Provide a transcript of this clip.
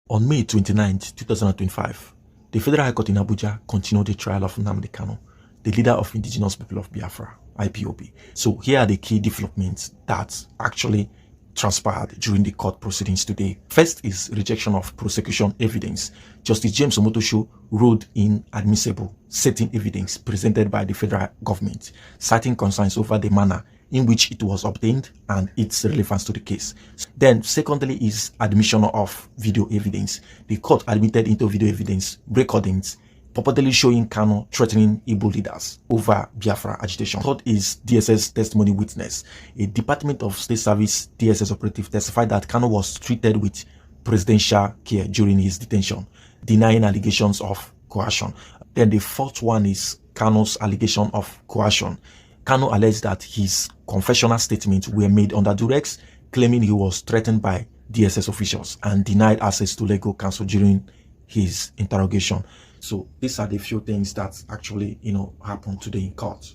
On May 29, 2025, the Federal High Court in Abuja continued the trial of Nnamdikanu, the leader of Indigenous People of Biafra, IPOB. So here are the key developments that actually transpired during the court proceedings today. First is rejection of prosecution evidence. Justice James Omotosho ruled inadmissible certain evidence presented by the federal government, citing concerns over the manner in which it was obtained and its relevance to the case. Then, secondly, is admission of video evidence. The court admitted into video evidence recordings purportedly showing Kanu threatening Igbo leaders over Biafra agitation. Third is DSS testimony witness. A Department of State Service DSS operative testified that Kanu was treated with presidential care during his detention, denying allegations of coercion. Then the fourth one is Kanu's allegation of coercion. Kanu alleged that his confessional statements were made under duress, claiming he was threatened by DSS officials and denied access to legal counsel during his interrogation. So these are the few things that actually, happened today in court.